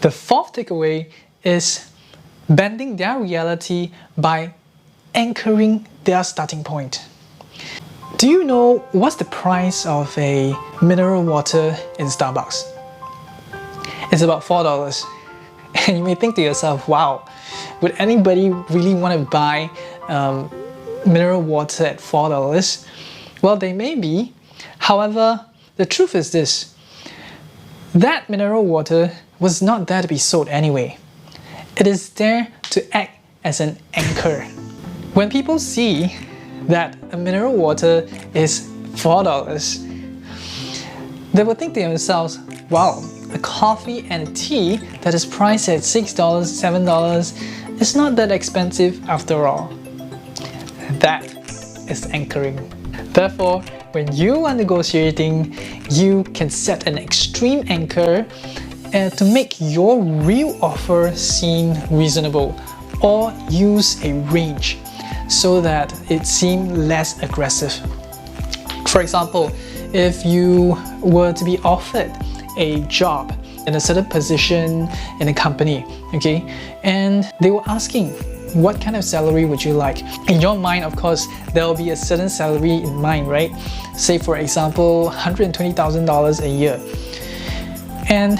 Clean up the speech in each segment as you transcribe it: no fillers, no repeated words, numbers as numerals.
The fourth takeaway is bending their reality by anchoring their starting point. Do you know what's the price of a mineral water in Starbucks? It's about $4. And you may think to yourself, wow, would anybody really want to buy mineral water at $4? Well, they may be. However, the truth is this. That mineral water was not there to be sold anyway. It is there to act as an anchor. When people see that a mineral water is $4, they will think to themselves, wow, a coffee and a tea that is priced at $6, $7 is not that expensive after all. That is anchoring. Therefore, when you are negotiating, you can set an extreme anchor to make your real offer seem reasonable, or use a range so that it seems less aggressive. For example, if you were to be offered a job in a certain position in a company, okay, and they were asking, what kind of salary would you like? In your mind, of course, there will be a certain salary in mind, right? Say for example, $120,000 a year. And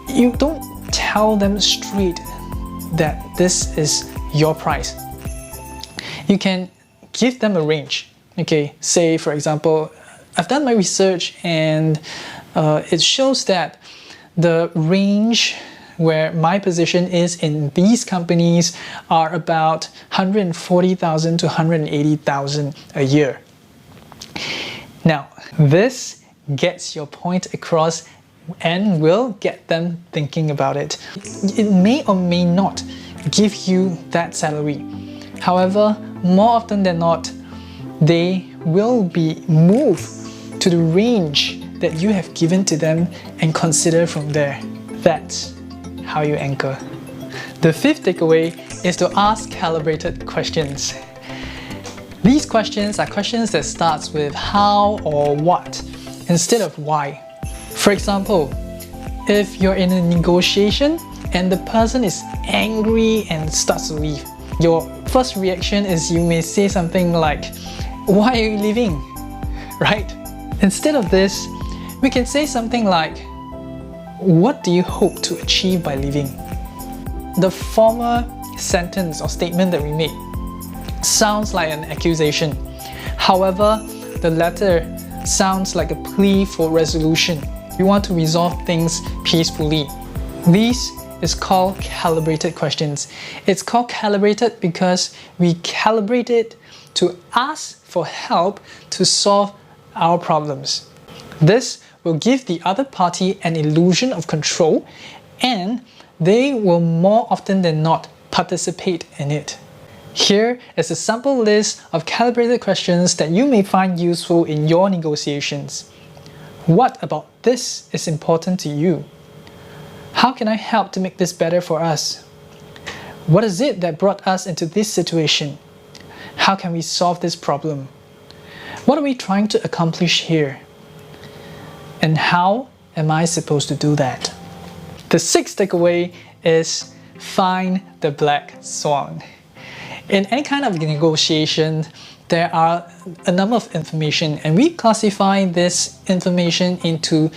you don't tell them straight that this is your price. You can give them a range. Okay, say for example, I've done my research and it shows that the range where my position is in these companies are about $140,000 to $180,000 a year. Now, this gets your point across and will get them thinking about it. It may or may not give you that salary. However, more often than not, they will be moved to the range that you have given to them and consider from there. That's how you anchor. The fifth takeaway is to ask calibrated questions. These questions are questions that starts with how or what instead of why. For example, if you're in a negotiation and the person is angry and starts to leave, your first reaction is you may say something like, "Why are you leaving?" Right? Instead of this, we can say something like, "What do you hope to achieve by leaving?" The former sentence or statement that we made sounds like an accusation. However, the latter sounds like a plea for resolution. We want to resolve things peacefully. This is called calibrated questions. It's called calibrated because we calibrate it to ask for help to solve our problems. This will give the other party an illusion of control, and they will more often than not participate in it. Here is a sample list of calibrated questions that you may find useful in your negotiations. What about this is important to you? How can I help to make this better for us? What is it that brought us into this situation? How can we solve this problem? What are we trying to accomplish here? And how am I supposed to do that? The sixth takeaway is find the black swan. In any kind of negotiation, there are a number of information, and we classify this information into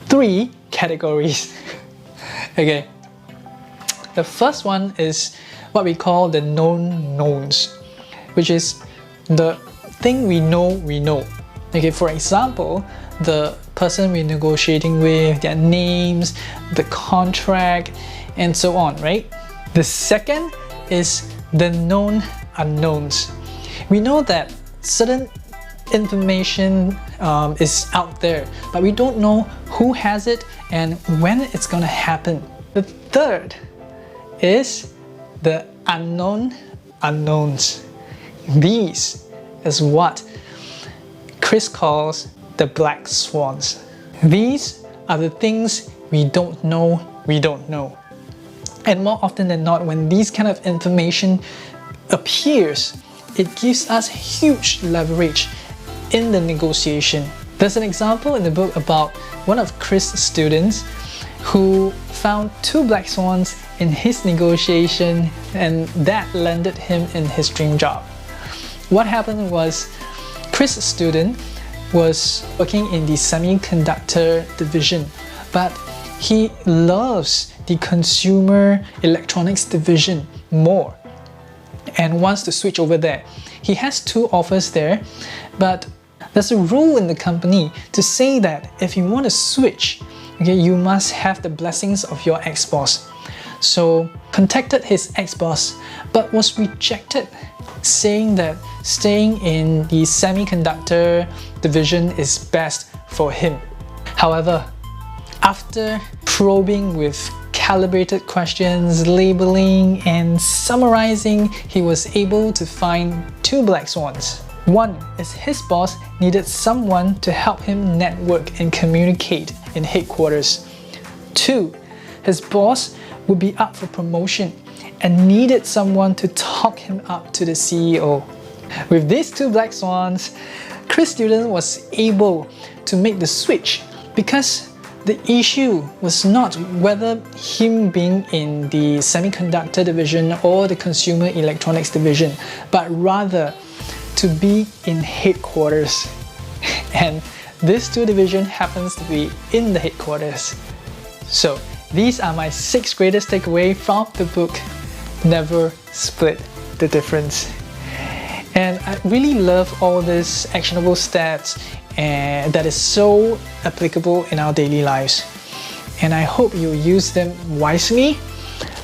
3 categories. Okay, the first one is what we call the known knowns, which is the thing we know. Okay, for example, the person we're negotiating with, their names, the contract, and so on, right? The second is the known unknowns. We know that certain information is out there, but we don't know who has it and when it's gonna happen. The third is the unknown unknowns. These is what Chris calls the black swans. These are the things we don't know. And more often than not, when these kind of information appears, it gives us huge leverage in the negotiation. There's an example in the book about one of Chris' students, who found 2 black swans in his negotiation, and that landed him in his dream job. What happened was, Chris' student was working in the semiconductor division, but he loves the consumer electronics division more and wants to switch over there. He has 2 offers there, but there's a rule in the company to say that if you want to switch, okay, you must have the blessings of your ex-boss. So contacted his ex-boss, but was rejected, saying that staying in the semiconductor division is best for him. However, after probing with calibrated questions, labeling, and summarizing, he was able to find 2 black swans. One is his boss needed someone to help him network and communicate in headquarters. 2, his boss would be up for promotion and needed someone to talk him up to the CEO. With these 2 black swans, Chris' student was able to make the switch because the issue was not whether him being in the semiconductor division or the consumer electronics division, but rather to be in headquarters. And this 2 division happens to be in the headquarters. So these are my 6 greatest takeaways from the book, Never Split the Difference. And I really love all these actionable stats and that is so applicable in our daily lives. And I hope you use them wisely.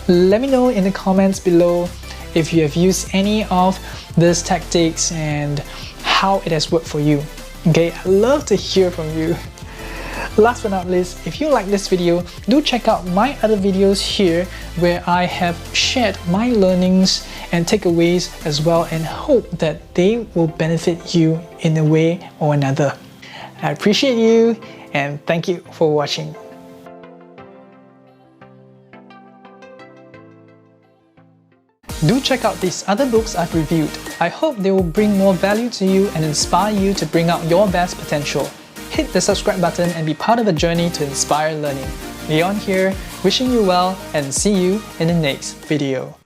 Let me know in the comments below if you have used any of these tactics and how it has worked for you. Okay, I'd love to hear from you. Last but not least, if you like this video, do check out my other videos here where I have shared my learnings and takeaways as well, and hope that they will benefit you in a way or another. I appreciate you and thank you for watching. Do check out these other books I've reviewed. I hope they will bring more value to you and inspire you to bring out your best potential. Hit the subscribe button and be part of the journey to inspire learning. Leon here, wishing you well and see you in the next video.